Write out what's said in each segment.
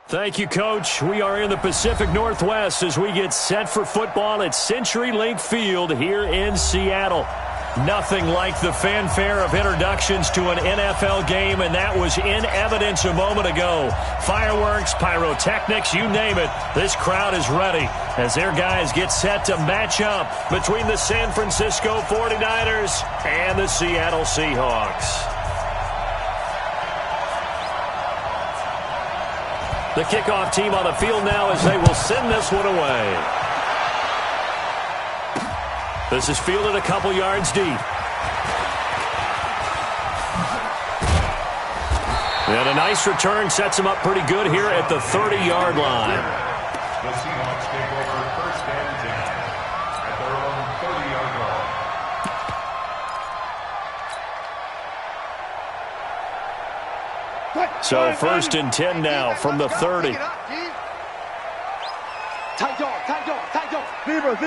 Thank you, Coach. We are in the Pacific Northwest as we get set for football at CenturyLink Field here in Seattle. Nothing like the fanfare of introductions to an NFL game, and that was in evidence a moment ago. Fireworks, pyrotechnics, you name it. This crowd is ready as their guys get set to match up between the San Francisco 49ers and the Seattle Seahawks. The kickoff team on the field now as they will send this one away. This is fielded a couple yards deep. And a nice return sets him up pretty good here at the 30-yard line. The Seahawks take over first and 10 at their own 30-yard line. So first and 10 now from the 30. Tight dog, tight dog, tight dog. Zebra.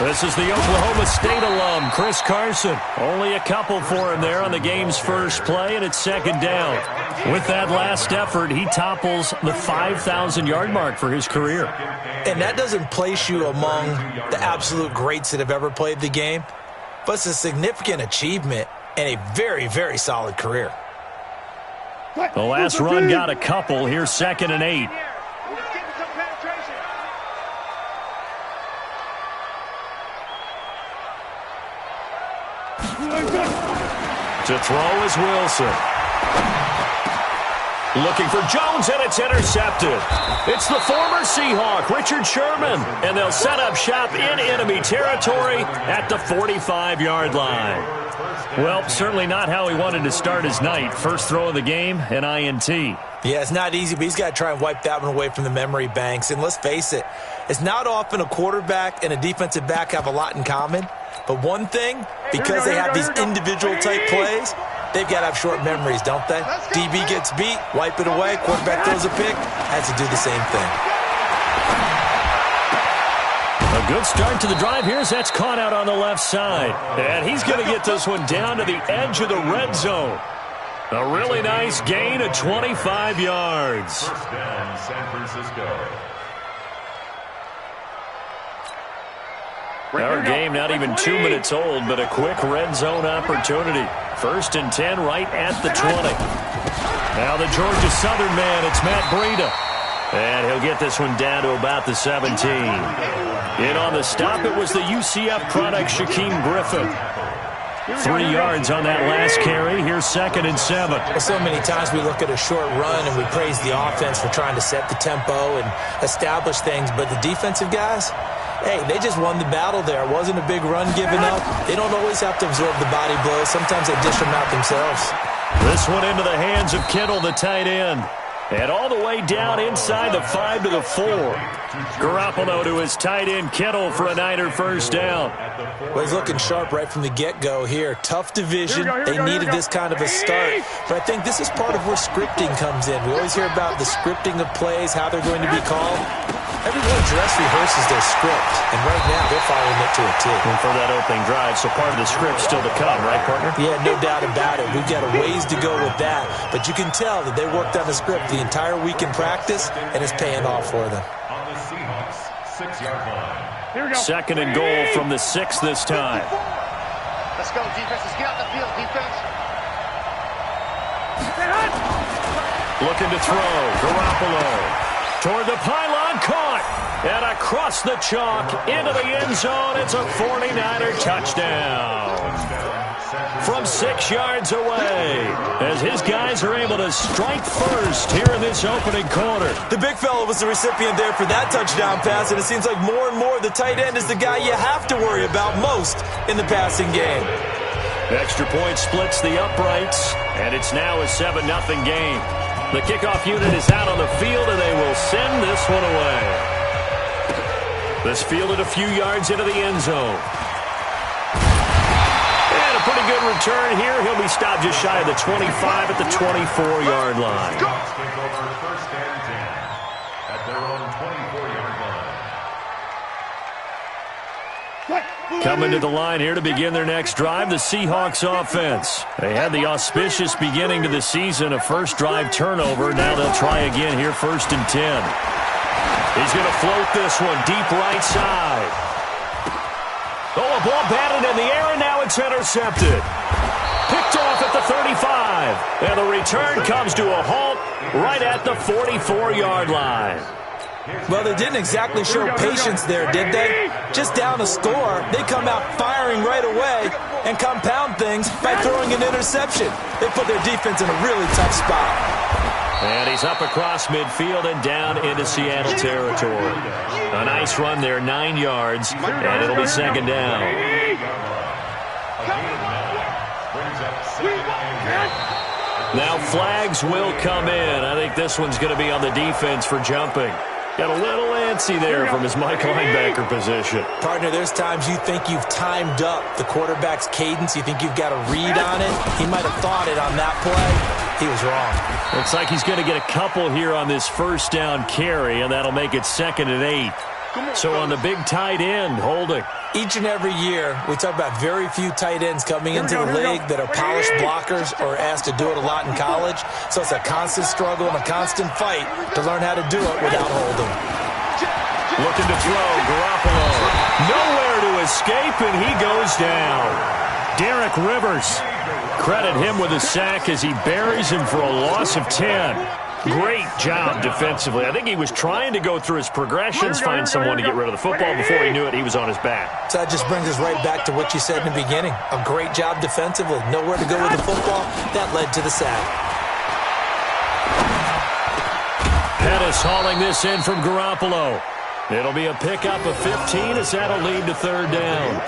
This is the Oklahoma State alum, Chris Carson. Only a couple for him there on the game's first play, and it's second down. With that last effort, he topples the 5,000-yard mark for his career. And that doesn't place you among the absolute greats that have ever played the game, but it's a significant achievement and a very, very solid career. The last run got a couple. Here's second and 8. To throw is Wilson. Looking for Jones, and it's intercepted. It's the former Seahawk, Richard Sherman, and they'll set up shop in enemy territory at the 45-yard line. Well, certainly not how he wanted to start his night. First throw of the game, an INT. Yeah, it's not easy, but he's got to try and wipe that one away from the memory banks. And let's face it, it's not often a quarterback and a defensive back have a lot in common. But one thing, because they have these individual type plays, they've got to have short memories, don't they? DB gets beat, wipe it away, quarterback throws a pick, has to do the same thing. A good start to the drive here as that's caught out on the left side. And he's going to get this one down to the edge of the red zone. A really nice gain of 25 yards. First down, San Francisco. Our game not even 2 minutes old, but a quick red zone opportunity. First and 10 right at the 20. Now the Georgia Southern man, it's Matt Breida. And he'll get this one down to about the 17. In on the stop, it was the UCF product, Shaquem Griffin. 3 yards on that last carry. Here's second and 7. Well, so many times we look at a short run and we praise the offense for trying to set the tempo and establish things, but the defensive guys, hey, they just won the battle there. It wasn't a big run given up. They don't always have to absorb the body blows. Sometimes they dish them out themselves. This one into the hands of Kittle, the tight end. And all the way down inside the 5 to the 4. Garoppolo to his tight end, Kittle, for a Niner first down. Well, he's looking sharp right from the get-go here. Tough division. They needed this kind of a start. But I think this is part of where scripting comes in. We always hear about the scripting of plays, how they're going to be called. Everyone dress rehearses their script, and right now they're following it to a T. And for that opening drive, so part of the script still to come, right, partner? Yeah, no doubt about it. We've got a ways to go with that, but you can tell that they worked on the script the entire week in practice, and it's paying off for them. On the Seahawks 6-yard line. Second and goal from the 6 this time. Let's go, defense. Let's get out the field, defense. Looking to throw. Garoppolo. Toward the pylon, caught. And across the chalk, into the end zone. It's a 49er touchdown. From 6 yards away, as his guys are able to strike first here in this opening quarter. The big fella was the recipient there for that touchdown pass, and it seems like more and more the tight end is the guy you have to worry about most in the passing game. Extra point splits the uprights, and it's now a 7-0 game. The kickoff unit is out on the field, and they will send this one away. This fielded a few yards into the end zone. And a pretty good return here. He'll be stopped just shy of the 25 at the 24-yard line. Take over first and 10 at their own 24-yard line. Coming to the line here to begin their next drive, the Seahawks offense. They had the auspicious beginning to the season, a first drive turnover. Now they'll try again here, 1st and 10. He's going to float this one deep right side. Oh, a ball batted in the air, and now it's intercepted. Picked off at the 35. And the return comes to a halt right at the 44-yard line. Well, they didn't exactly show patience there, did they? Just down a score, they come out firing right away and compound things by throwing an interception. They put their defense in a really tough spot. And he's up across midfield and down into Seattle territory. A nice run there, 9 yards, and it'll be 2nd down. Now flags will come in. I think this one's going to be on the defense for jumping. Got a little antsy there from his Mike linebacker position. Partner, there's times you think you've timed up the quarterback's cadence. You think you've got a read on it. He might have thought it on that play. He was wrong. Looks like he's going to get a couple here on this 1st down carry, and that'll make it 2nd and 8. So on the big tight end, holding. Each and every year, we talk about very few tight ends coming into the league that are polished blockers or asked to do it a lot in college. So it's a constant struggle and a constant fight to learn how to do it without holding. Looking to throw, Garoppolo. Nowhere to escape, and he goes down. Derek Rivers. Credit him with a sack as he buries him for a loss of 10. Great job defensively. I think he was trying to go through his progressions, find someone to get rid of the football. Before he knew it, he was on his back. So that just brings us right back to what you said in the beginning. A great job defensively. Nowhere to go with the football. That led to the sack. Pettis hauling this in from Garoppolo. It'll be a pickup of 15 as that'll lead to 3rd down.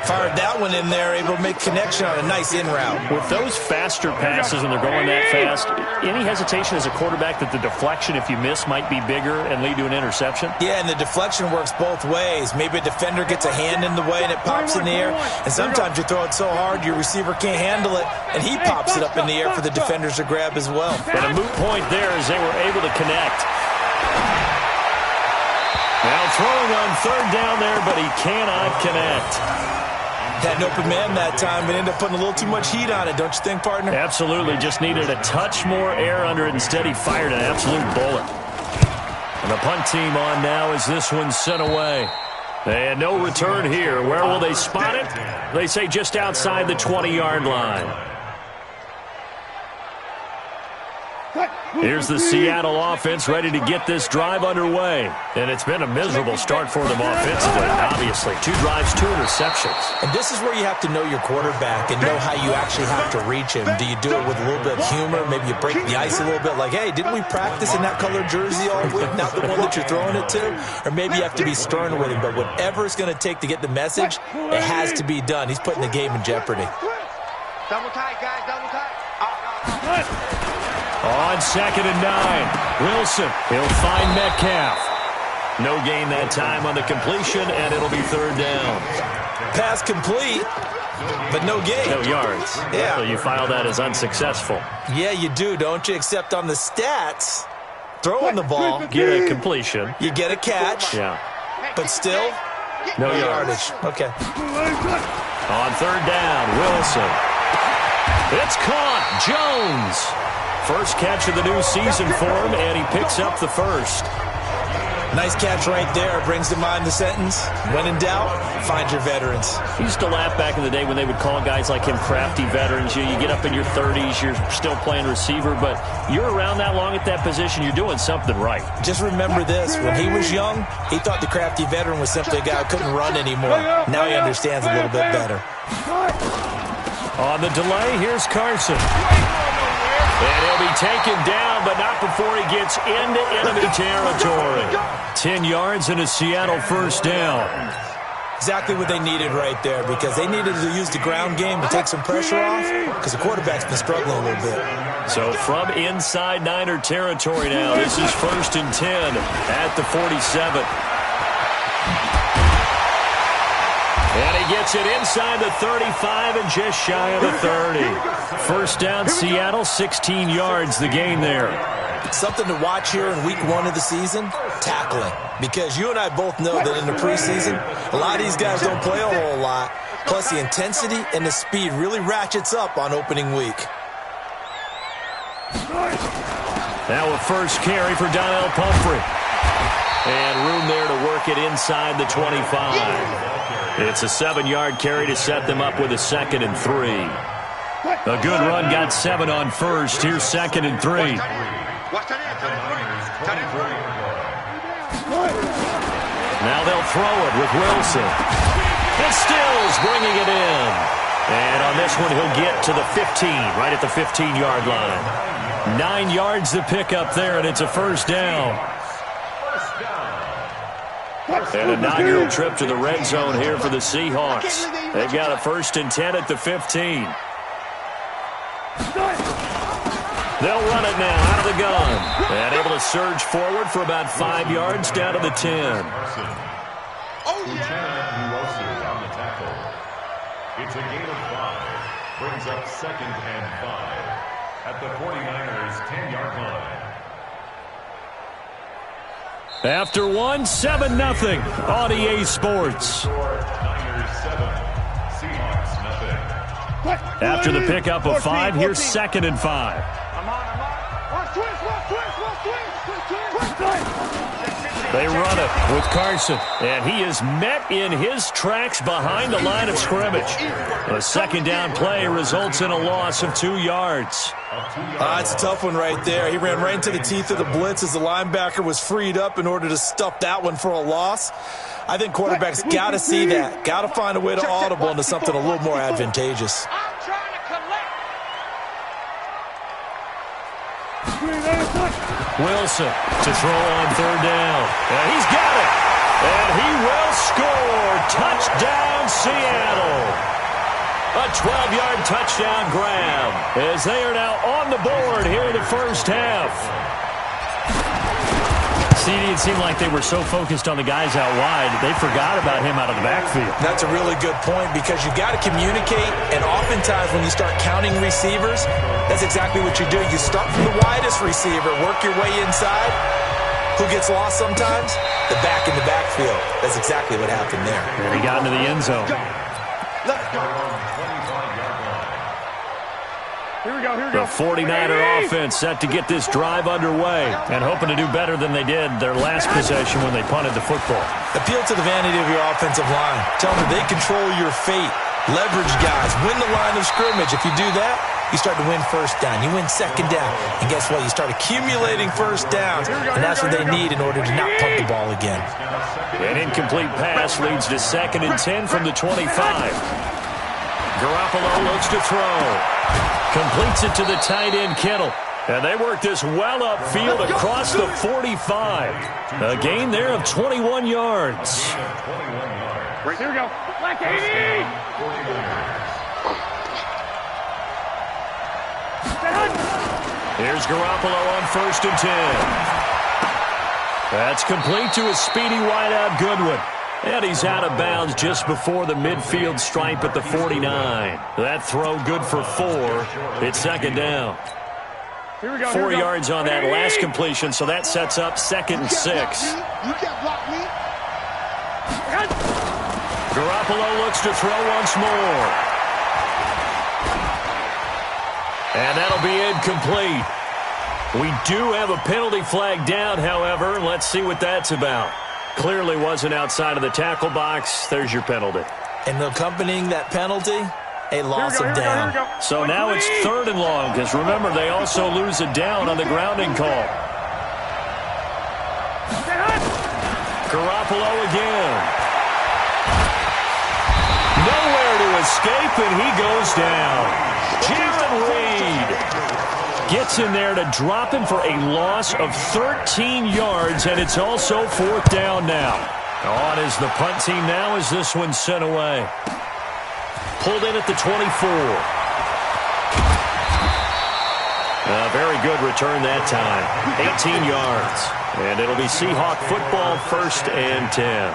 Fired that one in there, able to make connection on a nice in route. With those faster passes and they're going that fast, any hesitation as a quarterback that the deflection, if you miss, might be bigger and lead to an interception? Yeah, and the deflection works both ways. Maybe a defender gets a hand in the way and it pops in the air, and sometimes you throw it so hard your receiver can't handle it, and he pops it up in the air for the defenders to grab as well. But a moot point there as they were able to connect. Now throwing on 3rd down there, but he cannot connect. Had an open man that time, but ended up putting a little too much heat on it, don't you think, partner? Absolutely. Just needed a touch more air under it. Instead, he fired an absolute bullet. And the punt team on now as this one's sent away. And no return here. Where will they spot it? They say just outside the 20-yard line. Here's the Seattle offense ready to get this drive underway. And it's been a miserable start for them offensively, obviously. 2 drives, 2 interceptions. And this is where you have to know your quarterback and know how you actually have to reach him. Do you do it with a little bit of humor? Maybe you break the ice a little bit like, hey, didn't we practice in that colored jersey all week? Not the one that you're throwing it to? Or maybe you have to be stern with him. But whatever it's going to take to get the message, it has to be done. He's putting the game in jeopardy. Double tight, guys, double tight. On 2nd and 9, Wilson, he'll find Metcalf. No gain that time on the completion, and it'll be 3rd down. Pass complete, but no gain. No yards. Yeah. So you file that as unsuccessful. Yeah, you do, don't you? Except on the stats, throwing the ball. Get a completion. You get a catch. Yeah. But still, no yardage. Okay. On 3rd down, Wilson. It's caught. Jones. First catch of the new season for him, and he picks up the first. Nice catch right there. Brings to mind the sentence, when in doubt, find your veterans. He used to laugh back in the day when they would call guys like him crafty veterans. You get up in your 30s, you're still playing receiver, but you're around that long at that position, you're doing something right. Just remember this. When he was young, he thought the crafty veteran was simply a guy who couldn't run anymore. Now he understands a little bit better. On the delay, here's Carson. And he'll be taken down, but not before he gets into enemy territory. 10 yards and a Seattle 1st down. Exactly what they needed right there, because they needed to use the ground game to take some pressure off, because the quarterback's been struggling a little bit. So from inside Niner territory now, this is 1st and 10 at the 47. And he gets it inside the 35 and just shy of the 30. 1st down, Seattle, 16 yards the gain there. Something to watch here in week 1 of the season, tackling. Because you and I both know that in the preseason, a lot of these guys don't play a whole lot. Plus, the intensity and the speed really ratchets up on opening week. Now a first carry for Donnell Pumphrey. And room there to work it inside the 25. It's a 7-yard carry to set them up with a 2nd and 3. A good run got 7 on first. Here's 2nd and 3. Now they'll throw it with Wilson. And Stills bringing it in. And on this one, he'll get to the 15, right at the 15-yard line. 9 yards to pick up there, and it's a first down. And a inaugural trip to the red zone here for the Seahawks. They've got a 1st and 10 at the 15. They'll run it now out of the gun. And able to surge forward for about 5 yards down to the 10. It's a gain of 5. Brings up 2nd and 5 at the 49ers' 10-yard line. After 1, 7-0 on EA Sports. Niners 7, Seahawks nothing. After the pickup of 5, here's 2nd and 5. They run it with Carson, and he is met in his tracks behind the line of scrimmage. A 2nd down play results in a loss of 2 yards. It's a tough one right there. He ran right into the teeth of the blitz as the linebacker was freed up in order to stuff that one for a loss. I think quarterbacks got to see that, got to find a way to audible into something a little more advantageous. Wilson to throw on 3rd down. And he's got it. And he will score. Touchdown, Seattle. A 12-yard touchdown grab as they are now on the board here in the first half. CD, it seemed like they were so focused on the guys out wide, they forgot about him out of the backfield. That's a really good point because you've got to communicate, and oftentimes when you start counting receivers, that's exactly what you do. You start from the widest receiver, work your way inside. Who gets lost sometimes? The back in the backfield. That's exactly what happened there. And he got into the end zone. Let's go. The 49er offense set to get this drive underway and hoping to do better than they did their last possession when they punted the football. Appeal to the vanity of your offensive line. Tell them they control your fate. Leverage guys. Win the line of scrimmage. If you do that, you start to win 1st down. You win 2nd down. And guess what? You start accumulating 1st downs, and that's what they need in order to not punt the ball again. An incomplete pass leads to 2nd and 10 from the 25. Garoppolo looks to throw. Completes it to the tight end, Kittle. And they work this well upfield across the 45. A gain there of 21 yards. Here we go. Black 80! Here's Garoppolo on 1st and 10. That's complete to a speedy wideout Goodwin. And he's out of bounds just before the midfield stripe at the 49. That throw good for 4. It's 2nd down. 4 yards on that last completion, so that sets up 2nd and 6. You can't block me. Garoppolo looks to throw once more. And that'll be incomplete. We do have a penalty flag down, however. Let's see what that's about. Clearly wasn't outside of the tackle box. There's your penalty. And accompanying that penalty, a loss of down. So now it's 3rd and long, because remember, they also lose a down on the grounding call. Garoppolo again. Nowhere to escape, and he goes down. Jalen Reed gets in there to drop him for a loss of 13 yards, and it's also 4th down now. On is the punt team now as this one's sent away. Pulled in at the 24. A very good return that time. 18 yards. And it'll be Seahawk football 1st and 10.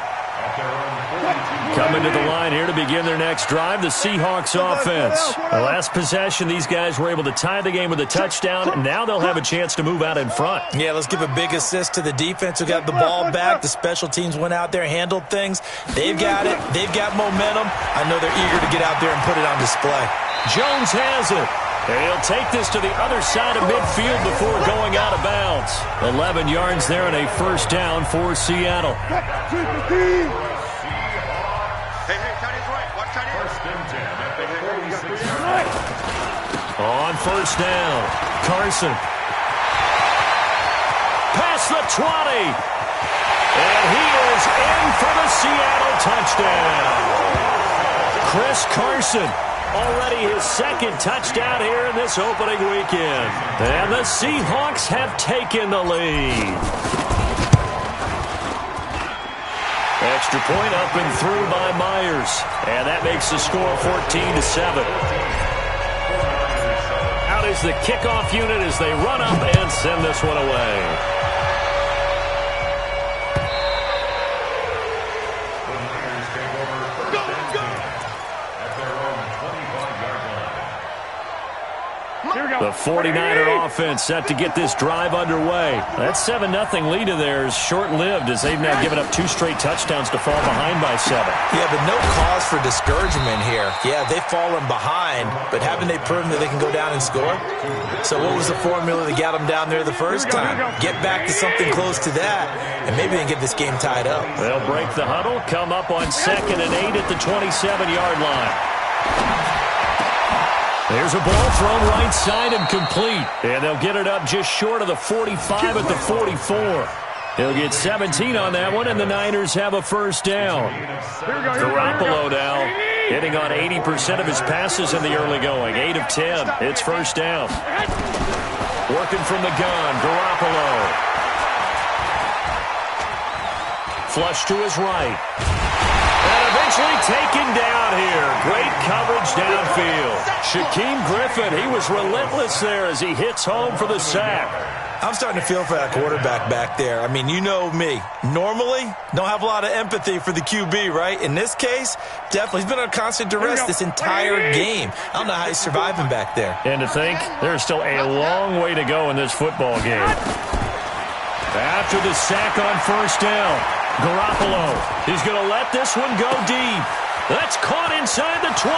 Coming to the line here to begin their next drive, the Seahawks offense. The last possession, these guys were able to tie the game with a touchdown. Now they'll have a chance to move out in front. Yeah, let's give a big assist to the defense who got the ball back. The special teams went out there, handled things. They've got it. They've got momentum. I know they're eager to get out there and put it on display. Jones has it. He'll take this to the other side of midfield before going out of bounds. 11 yards there and a first down for Seattle. On first down, Carson. Past the 20. And he is in for the Seattle touchdown. Chris Carson, already his second touchdown here in this opening weekend. And the Seahawks have taken the lead. Extra point up and through by Myers. And that makes the score 14-7. Out is the kickoff unit as they run up and send this one away. The 49er offense set to get this drive underway. That 7-0 lead of theirs short-lived as they've now given up 2 straight touchdowns to fall behind by 7. Yeah, but no cause for discouragement here. Yeah, they've fallen behind, but haven't they proven that they can go down and score? So what was the formula that got them down there the first time? Get back to something close to that, and maybe they can get this game tied up. They'll break the huddle, come up on 2nd and 8 at the 27-yard line. There's a ball thrown right side and complete. And they'll get it up just short of the 45 at the 44. He'll get 17 on that one, and the Niners have a first down. Garoppolo now hitting on 80% of his passes in the early going. 8 of 10. It's first down. Working from the gun, Garoppolo. Flush to his right. And eventually taken down here. Great coverage downfield. Shaquem Griffin, he was relentless there as he hits home for the sack. I'm starting to feel for that quarterback back there. I mean, you know me. Normally, don't have a lot of empathy for the QB, right? In this case, definitely. He's been on constant duress this entire game. I don't know how he's surviving back there. And to think, there's still a long way to go in this football game. After the sack on first down, Garoppolo, he's going to let this one go deep. That's caught inside the 20.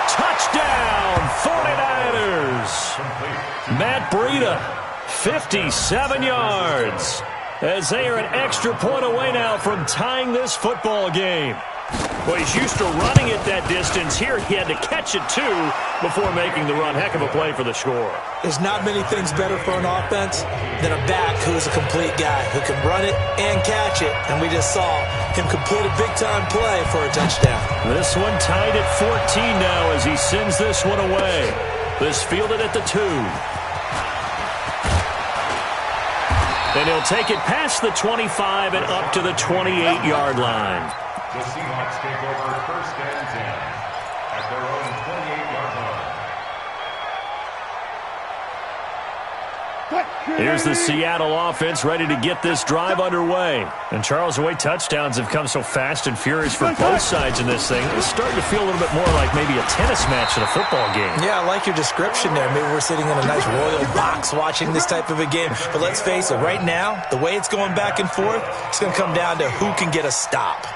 Touchdown, 49ers. Matt Breida, 57 yards. As they are an extra point away now from tying this football game. Well, he's used to running it that distance. Here he had to catch it, too, before making the run. Heck of a play for the score. There's not many things better for an offense than a back who's a complete guy who can run it and catch it. And we just saw him complete a big-time play for a touchdown. This one tied at 14 now as he sends this one away. This fielded at the 2. And he'll take it past the 25 and up to the 28-yard line. The Seahawks take over first and 10 at their own 28-yard line. Here's the Seattle offense ready to get this drive underway. And Charles, the way touchdowns have come so fast and furious for both sides in this thing, it's starting to feel a little bit more like maybe a tennis match in a football game. Yeah, I like your description there. Maybe we're sitting in a nice royal box watching this type of a game. But let's face it, right now, the way it's going back and forth, it's going to come down to who can get a stop.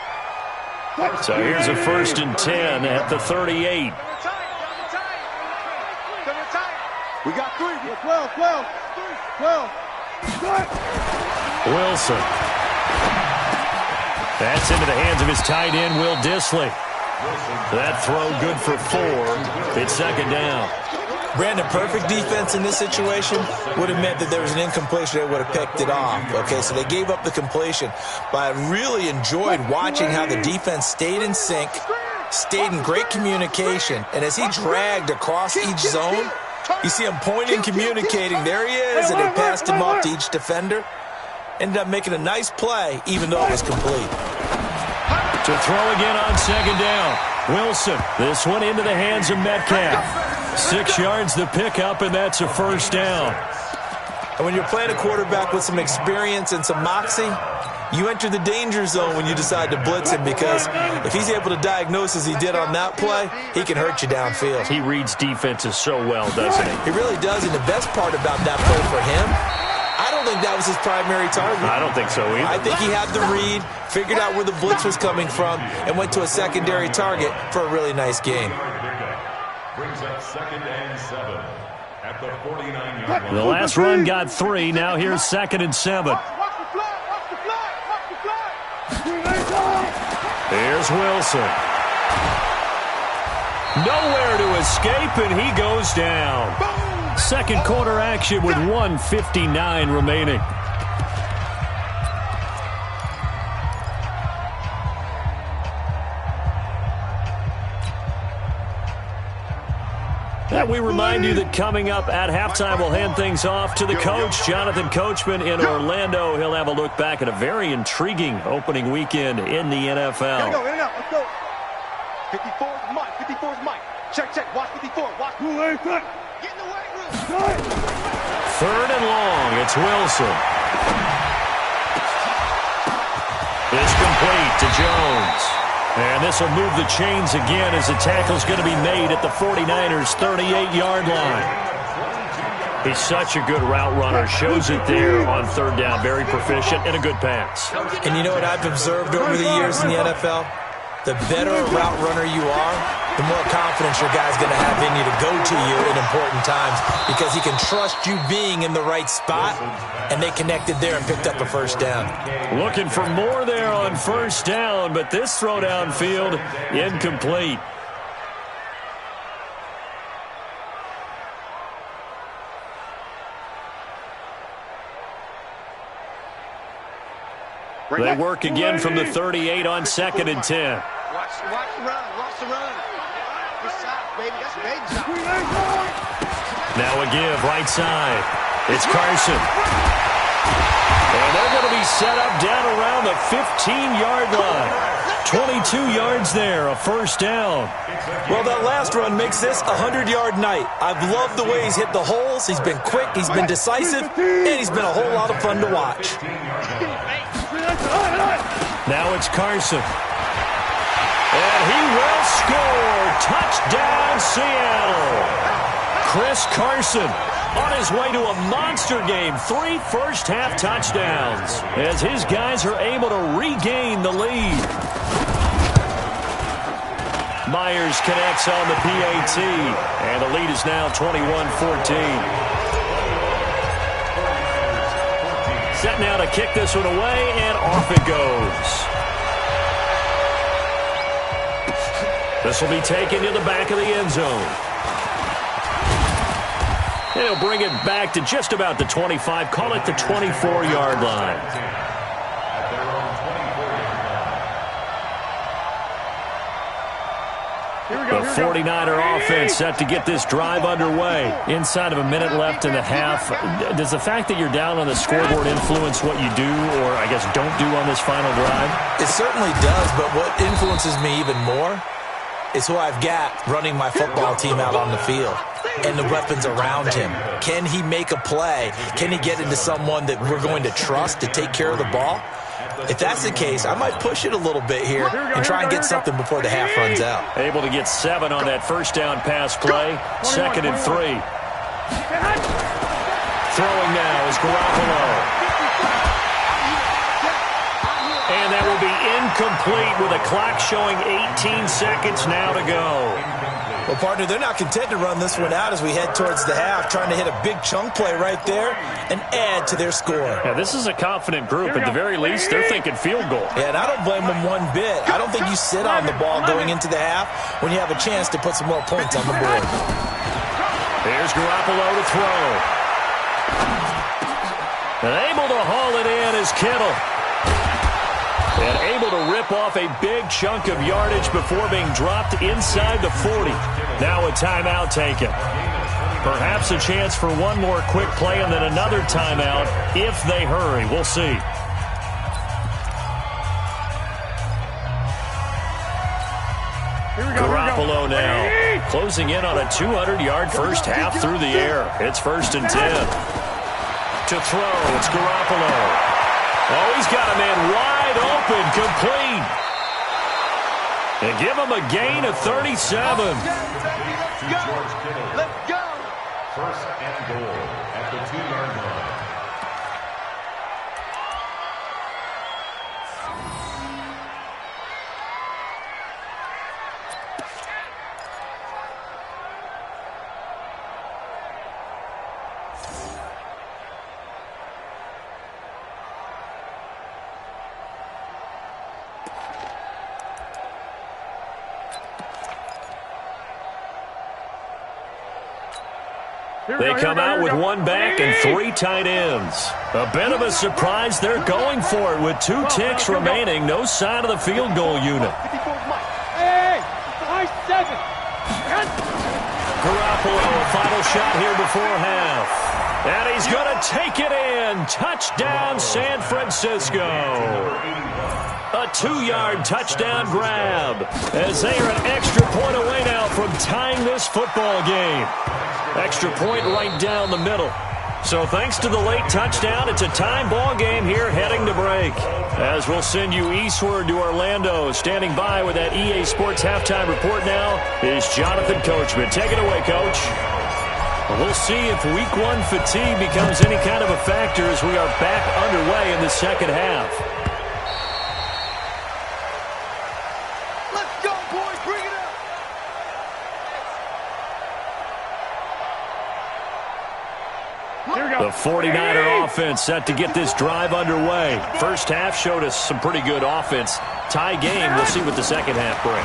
So here's a first and 10 at the 38. We got 3. 12. Wilson. That's into the hands of his tight end, Will Dissly. That throw good for 4. It's second down. Brandon, perfect defense in this situation would have meant that there was an incompletion that would have picked it off. Okay, so they gave up the completion. But I really enjoyed watching how the defense stayed in sync, stayed in great communication. And as he dragged across each zone, you see him pointing, communicating. There he is, and they passed him off to each defender. Ended up making a nice play, even though it was complete. To throw again on second down. Wilson, this one into the hands of Metcalf. 6 yards the pickup, and that's a first down. And when you're playing a quarterback with some experience and some moxie, you enter the danger zone when you decide to blitz him, because if he's able to diagnose as he did on that play, he can hurt you downfield. He reads defenses so well, doesn't he? He really does, and the best part about that play for him, I don't think that was his primary target. I don't think so either. I think he had the read, figured out where the blitz was coming from, and went to a secondary target for a really nice game. Brings up 2nd and 7 at the 49-yard line. The last run got 3. Now here's 2nd and 7. Here's Wilson. Nowhere to escape, and he goes down. Second quarter action with 1:59 remaining. And we remind you that coming up at halftime, we'll hand things off to the coach, Jonathan Coachman in Orlando. He'll have a look back at a very intriguing opening weekend in the NFL. Here we go. Let's go. 54 is Mike. 54 is Mike. Check. Watch 54. Watch. Get in the weight room. 3rd and long. It's Wilson. It's complete to Jones. And this will move the chains again as the tackle's going to be made at the 49ers' 38-yard line. He's such a good route runner. Shows it there on 3rd down. Very proficient and a good pass. And you know what I've observed over the years in the NFL? The better a route runner you are, the more confidence your guy's going to have in you to go to you in important times, because he can trust you being in the right spot, and they connected there and picked up a 1st down. Looking for more there on 1st down, but this throw downfield incomplete. They work again from the 38 on 2nd and 10. Watch the run. Good side, baby. That's baby side. Now a give, right side. It's Carson. And they're going to be set up down around the 15-yard line. 22 yards there, a 1st down. Well, that last run makes this a 100-yard night. I've loved the way he's hit the holes. He's been quick, he's been decisive, and he's been a whole lot of fun to watch. Now it's Carson. And he will score. Touchdown, Seattle. Chris Carson on his way to a monster game. 3 first-half touchdowns as his guys are able to regain the lead. Myers connects on the PAT, and the lead is now 21-14. Set now to kick this one away, and off it goes. This will be taken to the back of the end zone. He'll bring it back to just about the 25, call it the 24-yard line. The 49er offense set to get this drive underway. Inside of a minute left in the half. Does the fact that you're down on the scoreboard influence what you do, or I guess don't do on this final drive? It certainly does, but what influences me even more is who I've got running my football team out on the field and the weapons around him. Can he make a play? Can he get into someone that we're going to trust to take care of the ball? If that's the case, I might push it a little bit here and try and get something before the half runs out. Able to get 7 on that 1st down pass play. 2nd and 3. Throwing now is Garoppolo. And that will be incomplete with a clock showing 18 seconds now to go. Well, partner, they're not content to run this one out as we head towards the half, trying to hit a big chunk play right there and add to their score. Yeah, this is a confident group. At the very least, they're thinking field goal. Yeah, and I don't blame them one bit. I don't think you sit on the ball going into the half when you have a chance to put some more points on the board. Here's Garoppolo to throw. And able to haul it in is Kittle. And able to rip off a big chunk of yardage before being dropped inside the 40. Now a timeout taken. Perhaps a chance for one more quick play and then another timeout if they hurry. We'll see. Garoppolo now closing in on a 200-yard first half through the air. It's 1st and 10. To throw, it's Garoppolo. Oh, he's got a man wide open, complete. And give him a gain of 37. Let's go. First and goal at the 2-yard line. They come out with one back and 3 tight ends. A bit of a surprise. They're going for it with 2 ticks remaining. No sign of the field goal unit. Hey, 7. Garoppolo, a final shot here before half. And he's going to take it in. Touchdown, San Francisco. A 2-yard touchdown grab as they are an extra point away now from tying this football game. Extra point right down the middle. So thanks to the late touchdown, it's a time ball game here heading to break. As we'll send you eastward to Orlando. Standing by with that EA Sports halftime report now is Jonathan Coachman. Take it away, Coach. We'll see if Week 1 fatigue becomes any kind of a factor as we are back underway in the second half. Let's go, boys. Bring it up. The 49er offense set to get this drive underway. First half showed us some pretty good offense. Tie game, we'll see what the second half brings.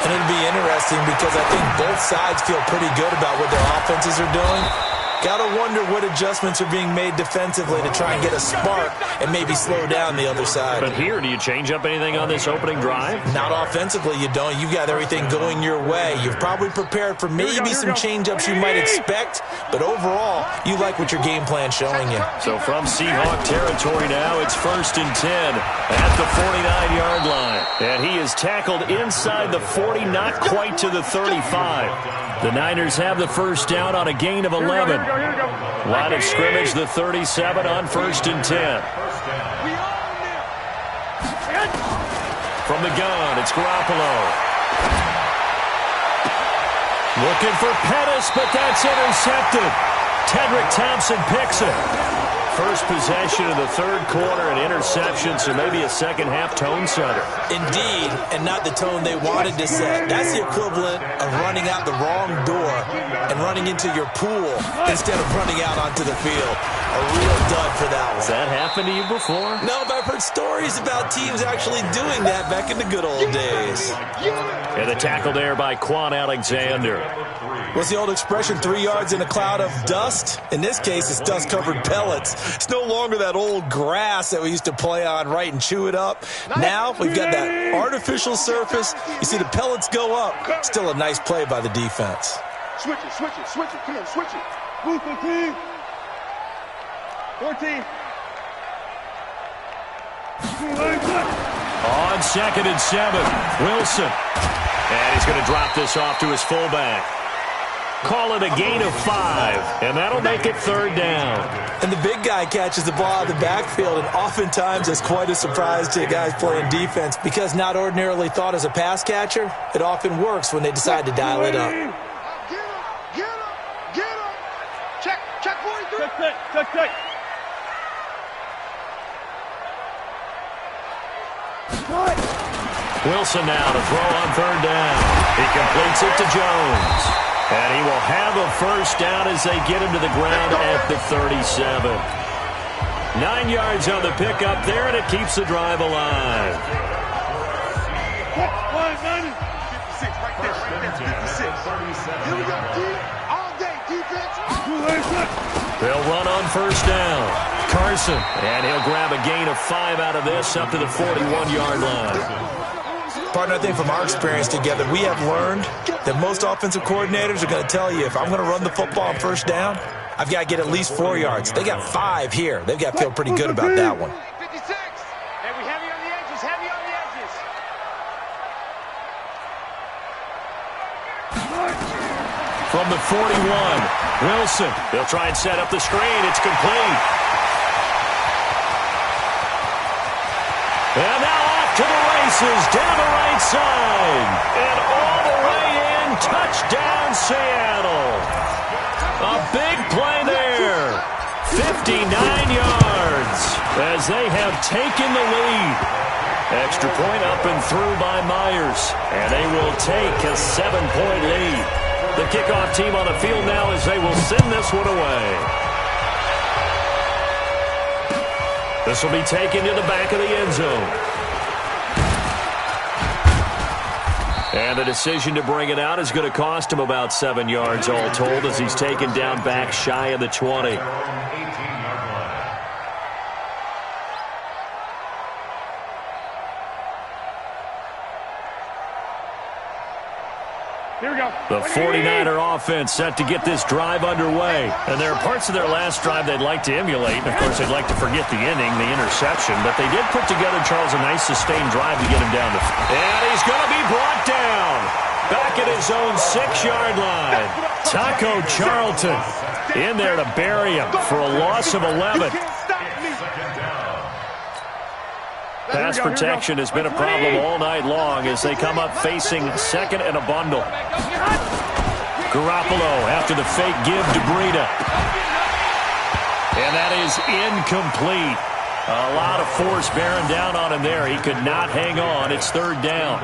And it'll be interesting because I think both sides feel pretty good about what their offenses are doing. Gotta wonder what adjustments are being made defensively to try and get a spark and maybe slow down the other side. But here, do you change up anything on this opening drive? Not offensively, you don't. You've got everything going your way. You've probably prepared for maybe some change-ups you might expect, but overall, you like what your game plan's showing you. So from Seahawk territory now, it's 1st and 10 at the 49-yard line. And he is tackled inside the 40, not quite to the 35. The Niners have the first down on a gain of 11. Line of scrimmage, the 37 on 1st and 10. From the gun, it's Garoppolo. Looking for Pettis, but that's intercepted. Tedrick Thompson picks it. First possession of the third quarter, an interception, so maybe a second-half tone setter. Indeed, and not the tone they wanted to set. That's the equivalent of running out the wrong door and running into your pool instead of running out onto the field. A real dud for that one. Has that happened to you before? No, but I've heard stories about teams actually doing that back in the good old days. And the tackle there by Quan Alexander. What's the old expression, 3 yards in a cloud of dust? In this case, it's dust-covered pellets. It's no longer that old grass that we used to play on, right, and chew it up. Now we've got that artificial surface. You see the pellets go up. Still a nice play by the defense. Switch it, switch it, switch it. Come on, switch it. Move 14. 14. On 2nd and 7, Wilson. And he's going to drop this off to his fullback. Call it a gain of 5, and that'll make it 3rd down. And the big guy catches the ball out of the backfield, and oftentimes it's quite a surprise to guys playing defense because not ordinarily thought as a pass catcher, it often works when they decide to dial it up. Get him, get him. Check, boys. Check. Wilson now to throw on 3rd down. He completes it to Jones. And he will have a first down as they get him to the ground at the 37. 9 yards on the pickup there, and it keeps the drive alive. 56 right there. 56. Here we go, D. All day, defense. They'll run on 1st down. Carson, and he'll grab a gain of 5 out of this up to the 41-yard line. Partner, I think from our experience together, we have learned that most offensive coordinators are going to tell you if I'm going to run the football on 1st down, I've got to get at least 4 yards. They got 5 here. They've got to feel pretty good about that one. 56. And we heavy on the edges, From the 41, Wilson. They'll try and set up the screen. It's complete. to the races down the right side. And all the way in, touchdown Seattle. A big play there. 59 yards as they have taken the lead. Extra point up and through by Myers. And they will take a 7-point lead. The kickoff team on the field now as they will send this one away. This will be taken to the back of the end zone. And the decision to bring it out is going to cost him about 7 yards all told as he's taken down back shy of the 20. Here we go. The 49er offense set to get this drive underway. And there are parts of their last drive they'd like to emulate. And, of course, they'd like to forget the inning, the interception. But they did put together, Charles, a nice sustained drive to get him down the field. And he's going to be brought down. Back at his own 6-yard line. Taco Charlton in there to bury him for a loss of 11. Pass protection has been a problem all night long as they come up facing second and a bundle. Garoppolo after the fake give to Breida. And that is incomplete. A lot of force bearing down on him there. He could not hang on. It's third down.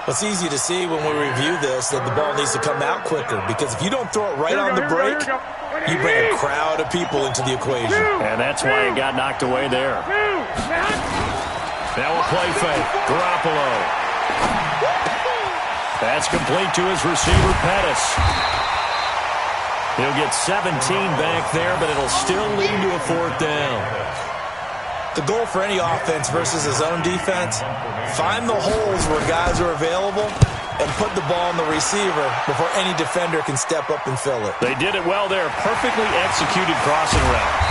It's easy to see when we review this that the ball needs to come out quicker because if you don't throw it right on the break, you bring a crowd of people into the equation. And that's why it got knocked away there. Now a play fake. Garoppolo. That's complete to his receiver, Pettis. He'll get 17 back there, but it'll still lead to a fourth down. The goal for any offense versus a zone defense, find the holes where guys are available and put the ball on the receiver before any defender can step up and fill it. They did it well there. Perfectly executed crossing route.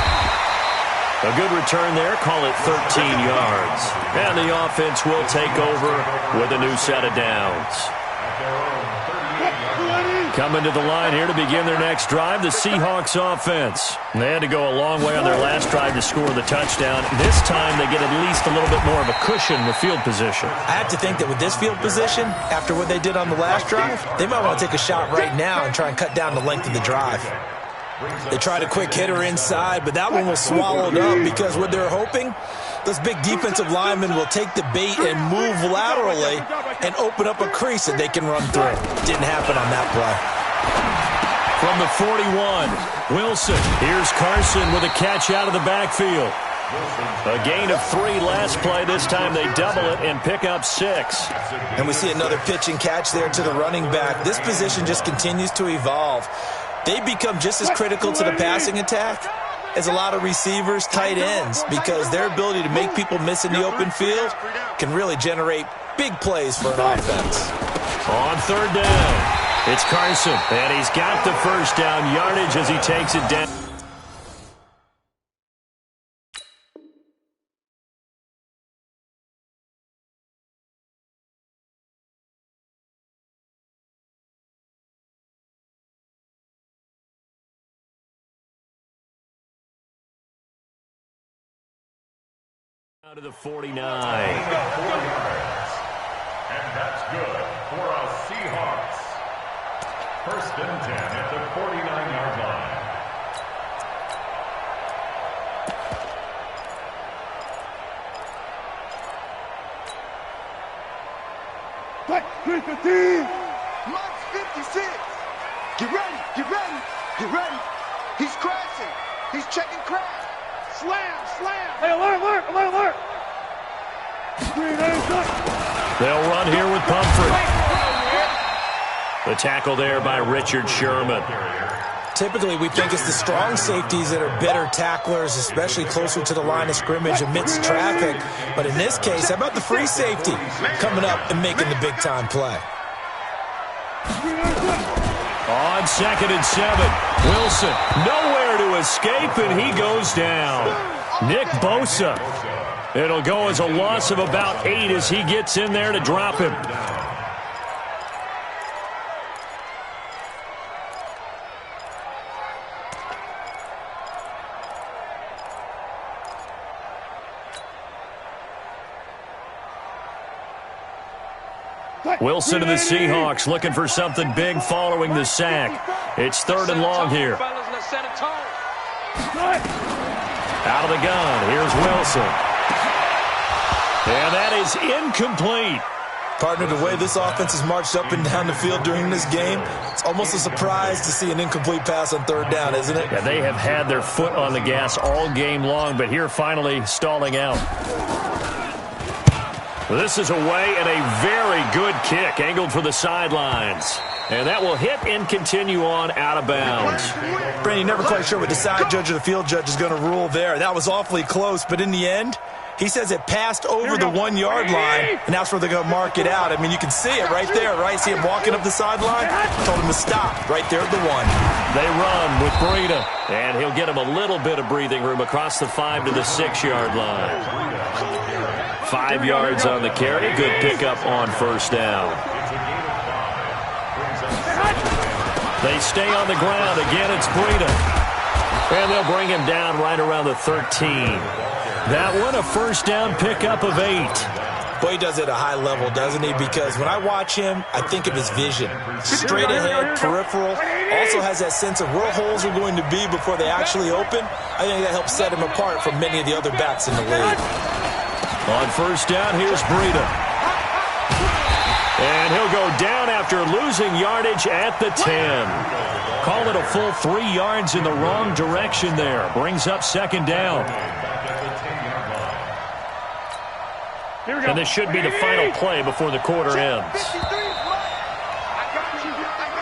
A good return there. Call it 13 yards. And the offense will take over with a new set of downs. Coming to the line here to begin their next drive, the Seahawks offense. They had to go a long way on their last drive to score the touchdown. This time they get at least a little bit more of a cushion with field position. I have to think that with this field position, after what they did on the last drive, they might want to take a shot right now and try and cut down the length of the drive. They tried a quick hitter inside, but that one was swallowed up because what they're hoping, those big defensive linemen will take the bait and move laterally and open up a crease that they can run through. Didn't happen on that play. From the 41, Wilson. Here's Carson with a catch out of the backfield. A gain of 3 last play. This time they double it and pick up 6. And we see another pitch and catch there to the running back. This position just continues to evolve. They become just as critical to the passing attack as a lot of receivers, tight ends, because their ability to make people miss in the open field can really generate big plays for an offense. On third down, it's Carson, and he's got the first down yardage as he takes it down. Out of the 49. And that's good for our Seahawks. First and 10 at the 49-yard line. Fight, 315. Max 56. Get ready, get ready, get ready. He's crashing. He's checking crash. Slam, slam. Hey, alert, alert, alert, alert. They'll run here with Pumphrey. The tackle there by Richard Sherman. Typically, we think it's the strong safeties that are better tacklers, especially closer to the line of scrimmage amidst traffic. But in this case, how about the free safety coming up and making the big-time play? On 2nd and 7, Wilson nowhere to escape, and he goes down. Nick Bosa. It'll go as a loss of about 8 as he gets in there to drop him. Wilson to the Seahawks looking for something big following the sack. It's 3rd and long here. Out of the gun, here's Wilson. And that is incomplete. Partner, the way this offense has marched up and down the field during this game, it's almost a surprise to see an incomplete pass on 3rd down, isn't it? Yeah, they have had their foot on the gas all game long, but here finally stalling out. This is away and a very good kick, angled for the sidelines. And that will hit and continue on out of bounds. Brandon, you're never quite sure what the side judge or the field judge is going to rule there. That was awfully close, but in the end, he says it passed over the 1-yard line, and that's where they're going to mark it out. I mean, you can see it right there, right? See him walking up the sideline? Told him to stop right there at the 1. They run with Breida, and he'll get him a little bit of breathing room across the 5 to the 6-yard line. 5 yards on the carry. Good pickup on 1st down. They stay on the ground. Again, it's Breida. And they'll bring him down right around the 13. That one, a 1st down pickup of 8. Boy, he does it at a high level, doesn't he? Because when I watch him, I think of his vision. Straight ahead, peripheral. Also has that sense of where holes are going to be before they actually open. I think that helps set him apart from many of the other backs in the league. On 1st down, here's Breida. And he'll go down after losing yardage at the 10. Call it a full 3 yards in the wrong direction there. Brings up 2nd down. And this should be the final play before the quarter ends.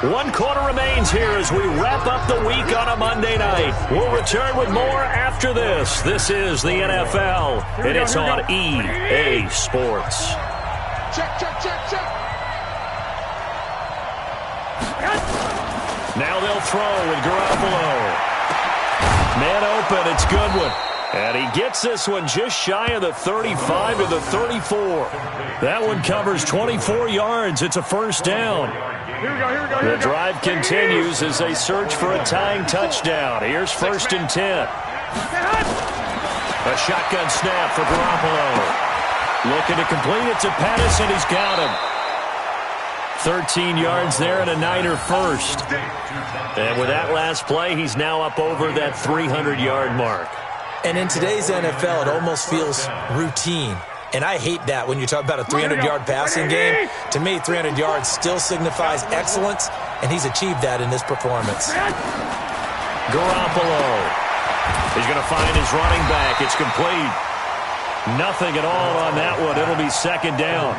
1 quarter remains here as we wrap up the week on a Monday night. We'll return with more after this. This is the NFL, and it's on EA Sports. Check. Now they'll throw with Garoppolo. Man open, it's Goodwin. And he gets this one just shy of the 35 to the 34. That one covers 24 yards. It's a 1st down. The drive continues as they search for a tying touchdown. Here's 1st and 10. A shotgun snap for Garoppolo. Looking to complete it to Pettis, and he's got him. 13 yards there and a Niner first. And with that last play, he's now up over that 300-yard mark. And in today's NFL, it almost feels routine. And I hate that when you talk about a 300-yard passing game. To me, 300 yards still signifies excellence, and he's achieved that in this performance. Garoppolo. He's going to find his running back. It's complete. Nothing at all on that one. It'll be 2nd down.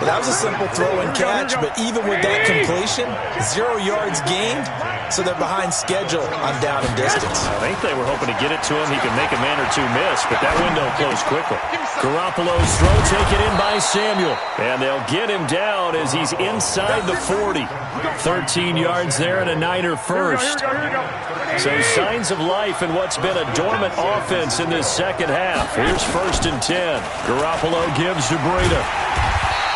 Well, that was a simple throw and catch, but even with that completion, 0 yards gained, so they're behind schedule on down and distance. I think they were hoping to get it to him. He could make a man or two miss, but that window closed quickly. Garoppolo's throw taken in by Samuel, and they'll get him down as he's inside the 40. 13 yards there and a Niner first. So signs of life in what's been a dormant offense in this second half. Here's 1st and 10. Garoppolo gives to Breida.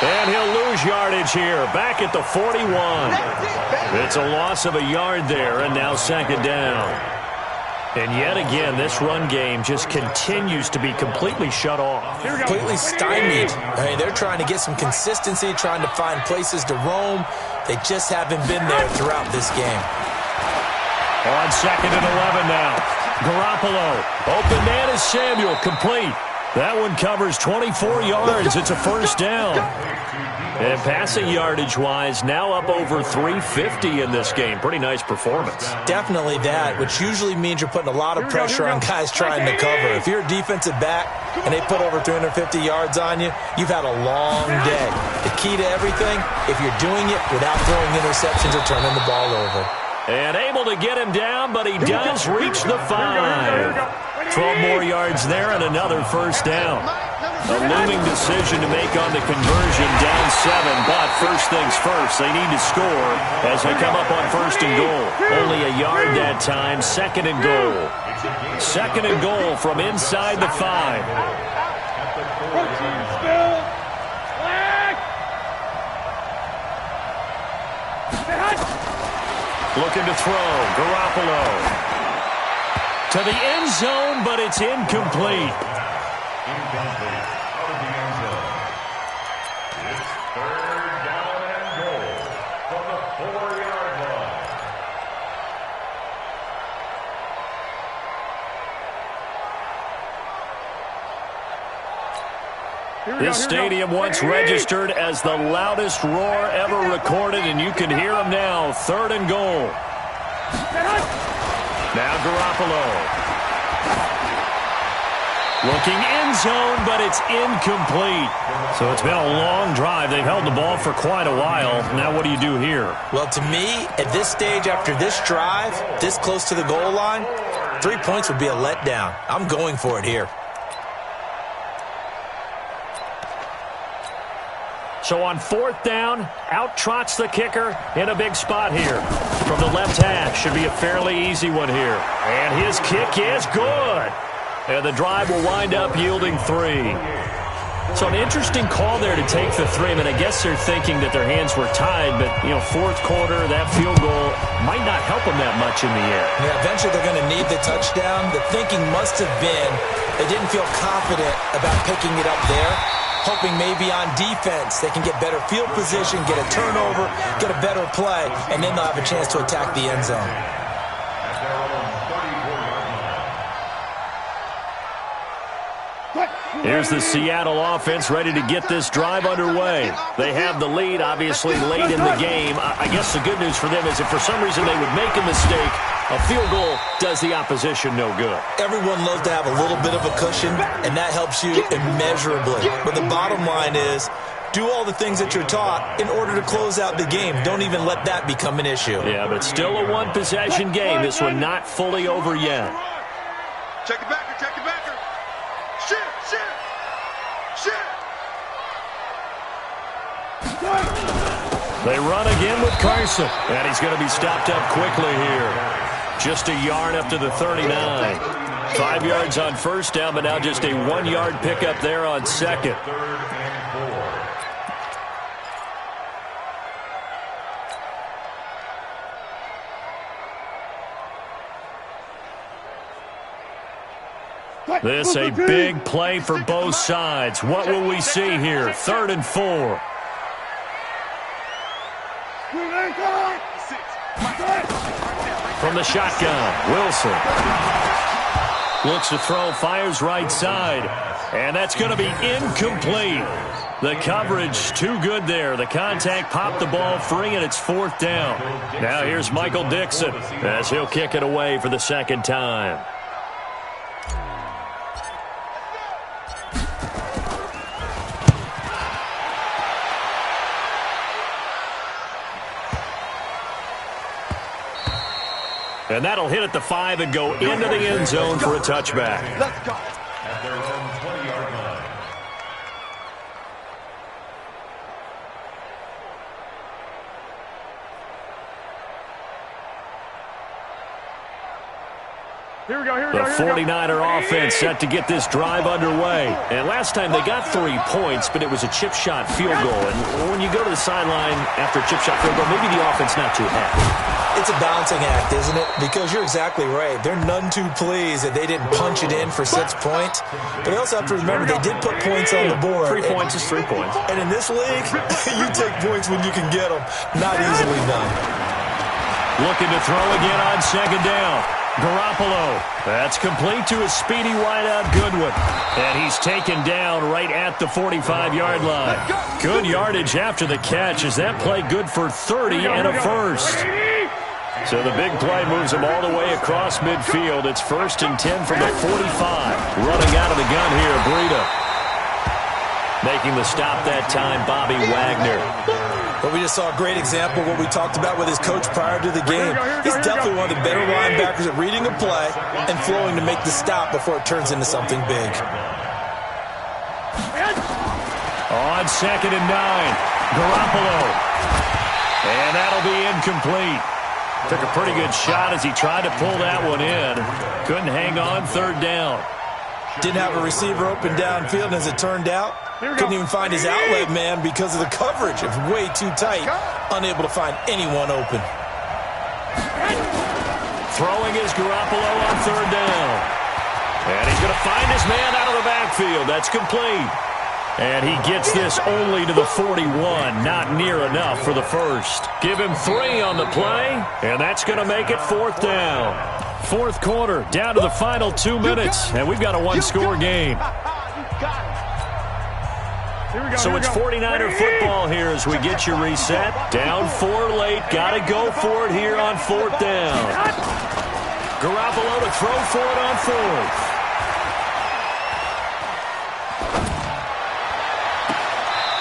And he'll lose yardage here. Back at the 41. It's a loss of a yard there, and now 2nd down. And yet again, this run game just continues to be completely shut off. Completely stymied. I mean, they're trying to get some consistency, trying to find places to roam. They just haven't been there throughout this game. On 2nd and 11 now. Garoppolo. Open man is Samuel. Complete. That one covers 24 yards. It's a 1st down. And passing yardage-wise, now up over 350 in this game. Pretty nice performance. Definitely that, which usually means you're putting a lot of pressure on guys trying to cover. If you're a defensive back and they put over 350 yards on you, you've had a long day. The key to everything, if you're doing it without throwing interceptions or turning the ball over. And able to get him down, but he does reach the 5. 12 more yards there and another 1st down. A looming decision to make on the conversion, down 7, but first things first, they need to score as they come up on 1st and goal. Only a yard that time, 2nd and goal. 2nd and goal from inside the 5. Looking to throw, Garoppolo. To the end zone, but it's incomplete. Incomplete. Out of the end zone. It's 3rd down This stadium once registered as the loudest roar ever recorded, and you can hear them now. 3rd and goal. Now Garoppolo. Looking end zone, but it's incomplete. So it's been a long drive. They've held the ball for quite a while. Now what do you do here? Well, to me, at this stage after this drive, this close to the goal line, 3 points would be a letdown. I'm going for it here. So on 4th down, out trots the kicker in a big spot here. From the left hash, should be a fairly easy one here. And his kick is good. And the drive will wind up yielding 3. So an interesting call there to take the 3. I mean, I guess they're thinking that their hands were tied, but, 4th quarter, that field goal might not help them that much in the end. Yeah, eventually they're going to need the touchdown. The thinking must have been they didn't feel confident about picking it up there, hoping maybe on defense they can get better field position, get a turnover, get a better play, and then they'll have a chance to attack the end zone. Here's the Seattle offense ready to get this drive underway. They have the lead, obviously, late in the game. I guess the good news for them is if for some reason they would make a mistake, a field goal does the opposition no good. Everyone loves to have a little bit of a cushion, and that helps you immeasurably. But the bottom line is, do all the things that you're taught in order to close out the game. Don't even let that become an issue. Yeah, but still a one-possession game. This one not fully over yet. Check it backer, check it backer. Shit. They run again with Carson, and he's going to be stopped up quickly here. Just a yard up to the 39. 5 yards on 1st down, but now just a 1-yard pickup there on 2nd. This a big play for both sides. What will we see here? 3rd and 4. From the shotgun, Wilson looks to throw, fires right side, and that's going to be incomplete. The coverage too good there. The contact popped the ball free, and it's 4th down. Now here's Michael Dixon as he'll kick it away for the 2nd time. And that'll hit at the 5 and go into the end zone for a touchback. Let's go. At their own 20-yard line. The 49er offense set to get this drive underway. And last time they got 3 points, but it was a chip shot field goal. And when you go to the sideline after a chip shot field goal, maybe the offense not too happy. It's a balancing act, isn't it? Because you're exactly right. They're none too pleased that they didn't punch it in for 6 points. But they also have to remember they did put points on the board. 3 points is 3 points. And in this league, you take points when you can get them. Not easily done. Looking to throw again on 2nd down. Garoppolo. That's complete to his speedy wideout Goodwin. And he's taken down right at the 45-yard line. Good yardage after the catch as that play good for 30 and a first. So the big play moves him all the way across midfield. It's 1st and 10 from the 45. Running out of the gun here, Breida. Making the stop that time, Bobby Wagner. But we just saw a great example of what we talked about with his coach prior to the game. He's definitely one of the better linebackers at reading a play and flowing to make the stop before it turns into something big. On 2nd and 9, Garoppolo. And that'll be incomplete. Took a pretty good shot as he tried to pull that one in. Couldn't hang on 3rd down. Didn't have a receiver open downfield, and as it turned out, couldn't even find his outlet man because of the coverage. It was way too tight, unable to find anyone open. Throwing is Garoppolo on 3rd down. And he's going to find his man out of the backfield. That's complete. And he gets this only to the 41. Not near enough for the first. Give him 3 on the play, and that's going to make it 4th down. 4th quarter, down to the final 2 minutes, and we've got a 1-score game. So it's 49er football here as we get you reset. Down 4 late. Got to go for it here on 4th down. Garoppolo to throw for it on 4th.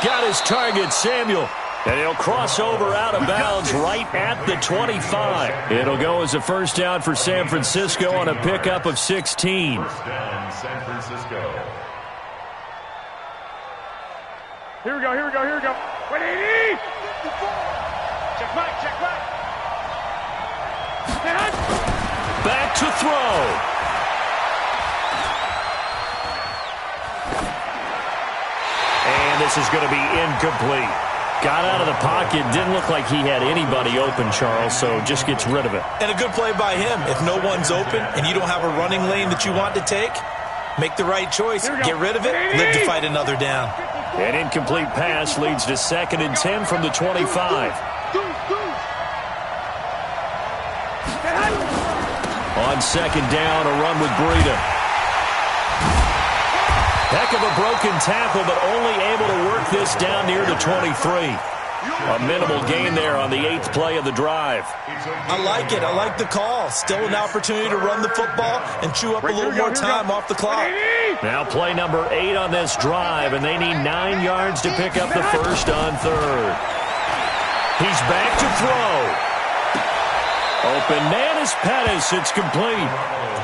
Got his target, Samuel. And he'll cross over out of bounds right at the 25. It'll go as a first down for San Francisco on a pickup of 16. First down, San Francisco. Here we go. Wait, 80! Check back. Back to throw. And this is going to be incomplete. Got out of the pocket. Didn't look like he had anybody open, Charles, so just gets rid of it. And a good play by him. If no one's open and you don't have a running lane that you want to take, make the right choice. Get rid of it. Live to fight another down. An incomplete pass leads to 2nd and 10 from the 25. On 2nd down, a run with Breida. Heck of a broken tackle, but only able to work this down near the 23. A minimal gain there on the 8th play of the drive. I like it. I like the call. Still an opportunity to run the football and chew up a little more time off the clock. Now play number 8 on this drive, and they need 9 yards to pick up the first on 3rd. He's back to throw. Open man is Pettis. It's complete.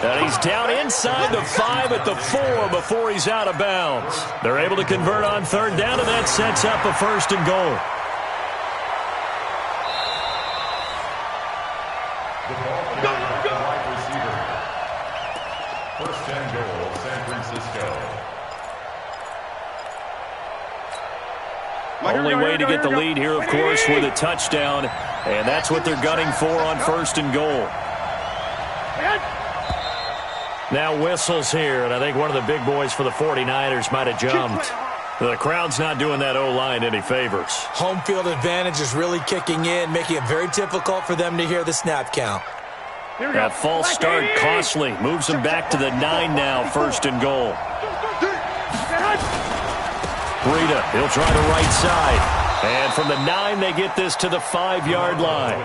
And he's down inside the 5 at the 4 before he's out of bounds. They're able to convert on 3rd down, and that sets up a 1st and goal. The ball carried by the wide receiver. 1st and goal, San Francisco. Only way to get the lead here, of course, with a touchdown. And that's what they're gunning for on 1st and goal. Now whistles here, and I think one of the big boys for the 49ers might have jumped. The crowd's not doing that O-line any favors. Home field advantage is really kicking in, making it very difficult for them to hear the snap count. That false start costly. Moves them back to the 9 now, 1st and goal. Breida, he'll try the right side. And from the 9, they get this to the 5-yard line.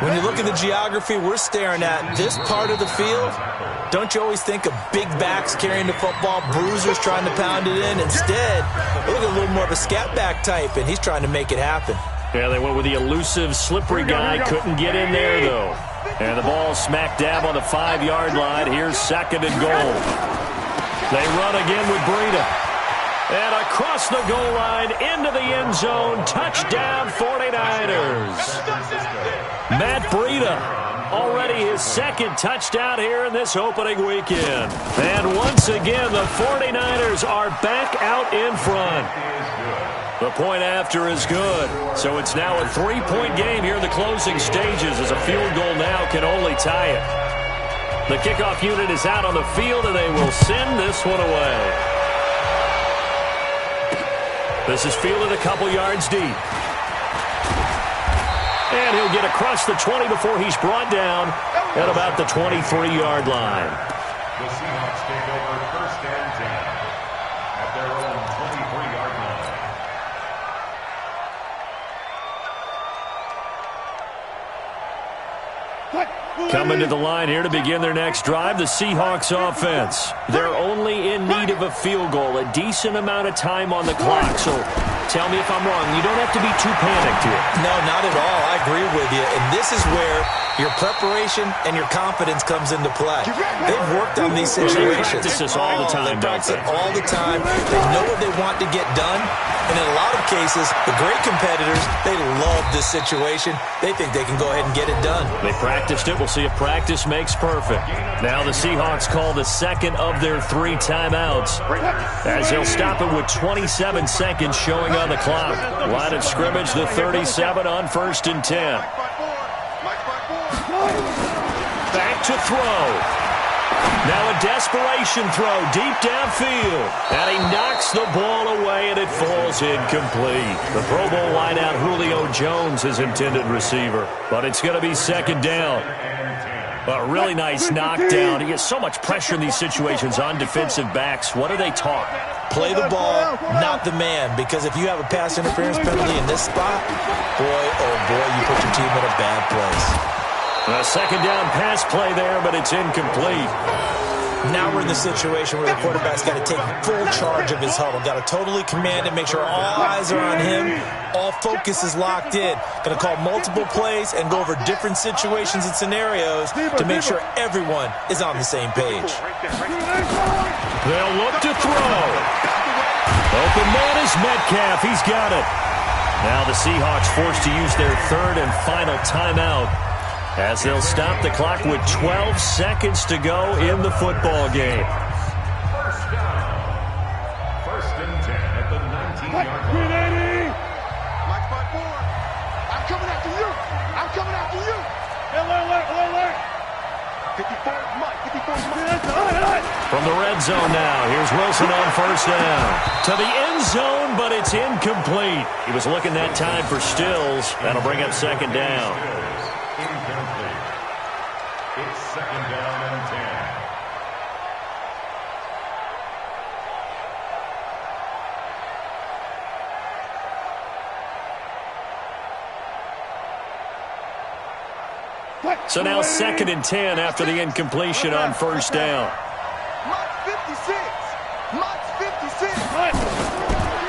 When you look at the geography we're staring at, this part of the field, don't you always think of big backs carrying the football, bruisers trying to pound it in? Instead, look at a little more of a scat back type, and he's trying to make it happen. Yeah, they went with the elusive, slippery guy. Couldn't get in there, though. And the ball smack dab on the 5-yard line. Here's 2nd and goal. They run again with Breida. And across the goal line, into the end zone. Touchdown, 49ers. Matt Breida, already his 2nd touchdown here in this opening weekend. And once again, the 49ers are back out in front. The point after is good. So it's now a 3-point game here in the closing stages, as a field goal now can only tie it. The kickoff unit is out on the field, and they will send this one away. This is fielded a couple yards deep. And he'll get across the 20 before he's brought down at about the 23-yard line. The Seahawks take over 1st and 10 at their own 23-yard line. Coming to the line here to begin their next drive, the Seahawks offense. They're only in need of a field goal, a decent amount of time on the clock. So tell me if I'm wrong. You don't have to be too panicked here. No, not at all. I agree with you. And this is where your preparation and your confidence comes into play. They've worked on these situations. They practice this all the time. They practice it all the time. They know what they want to get done. And in a lot of cases, the great competitors, they love this situation. They think they can go ahead and get it done. They practiced it. We'll see if practice makes perfect. Now the Seahawks call the 2nd of their 3 timeouts, as they'll stop it with 27 seconds showing on the clock. Line of scrimmage, the 37 on 1st and 10. Back to throw. Now a desperation throw deep downfield. And he knocks the ball away, and it falls incomplete. The Pro Bowl wideout Julio Jones, his intended receiver. But it's going to be 2nd down. A really nice knockdown. He gets so much pressure in these situations on defensive backs. What are they taught? Play the ball, not the man, because if you have a pass interference penalty in this spot, boy, oh boy, you put your team in a bad place. A second down pass play there, but it's incomplete. Now we're in the situation where the quarterback's got to take full charge of his huddle. Got to totally command it, make sure all eyes are on him. All focus is locked in. Going to call multiple plays and go over different situations and scenarios to make sure everyone is on the same page. They'll look to throw. Open man is Metcalf. He's got it. Now the Seahawks forced to use their third and final timeout, as they'll stop the clock with 12 seconds to go in the football game. First down. First and 10 at the 19-yard line. Mike 5-4. I'm coming after you. I'm coming after you. Alert. 54, Mike. 54, Mike. From the red zone now, here's Wilson on first down. To the end zone, but it's incomplete. He was looking that time for Stills. That'll bring up second down. Incomplete. It's second down and 10. So now second and 10 after the incompletion on first down. Mike's 56. Mike's 56.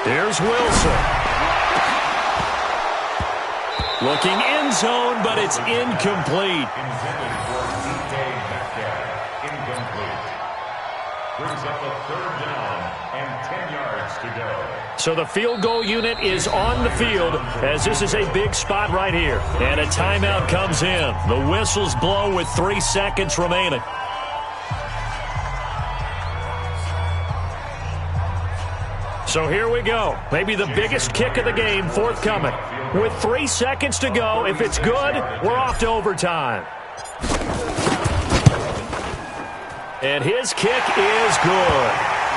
Here's Wilson. Looking end zone, but it's incomplete. Intended for D.K. Metcalf. Incomplete. Brings up a third down and 10 yards to go. So the field goal unit is on the field, as this is a big spot right here. And a timeout comes in. The whistles blow with 3 seconds remaining. So here we go. Maybe the biggest kick of the game forthcoming. With 3 seconds to go, if it's good, we're off to overtime. And his kick is good.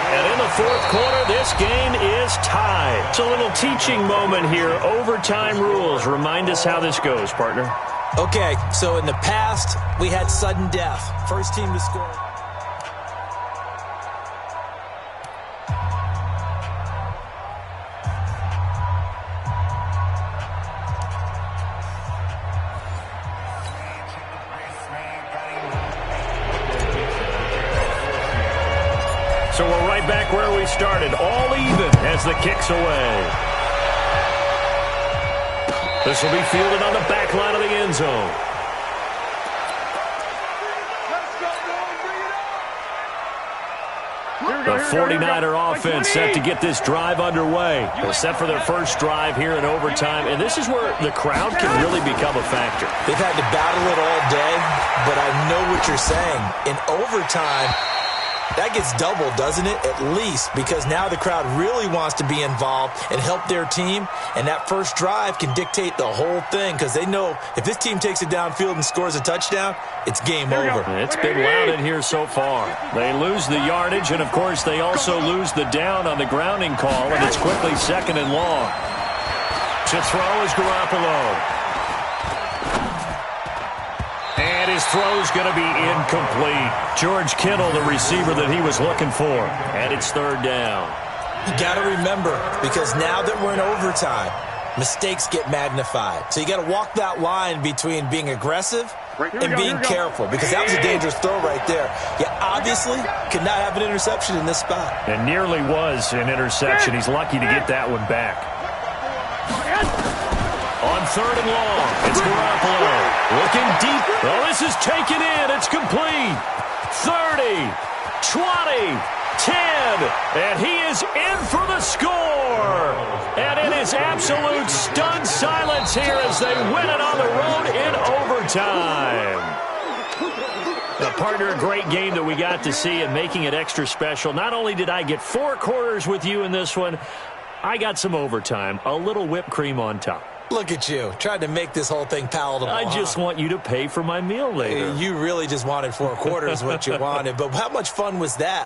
And in the fourth quarter, this game is tied. It's a little teaching moment here. Overtime rules. Remind us how this goes, partner. Okay, so in the past, we had sudden death. First team to score. So we're right back where we started, all even as the kick's away. This will be fielded on the back line of the end zone. The 49er offense set to get this drive underway. They're set for their first drive here in overtime, and this is where the crowd can really become a factor. They've had to battle it all day, but I know what you're saying. In overtime, that gets doubled, doesn't it? At least, because now the crowd really wants to be involved and help their team, and that first drive can dictate the whole thing, because they know if this team takes it downfield and scores a touchdown, it's game over. It's been loud in here so far. They lose the yardage, and of course they also lose the down on the grounding call, and it's quickly second and long. To throw is Garoppolo. And his throw's going to be incomplete. George Kittle, the receiver that he was looking for. And it's third down. You got to remember, because now that we're in overtime, mistakes get magnified. So you got to walk that line between being aggressive and being careful, because that was a dangerous throw right there. You obviously could not have an interception in this spot. And nearly was an interception. He's lucky to get that one back. On third and long, it's Garoppolo. Looking deep. Oh, this is taken in. It's complete. 30, 20, 10. And he is in for the score. And it is absolute stunned silence here as they win it on the road in overtime. Now, partner, a great game that we got to see, and making it extra special. Not only did I get 4 quarters with you in this one, I got some overtime, a little whipped cream on top. Look at you, trying to make this whole thing palatable. I just want you to pay for my meal later. You really just wanted 4 quarters what you wanted, but how much fun was that?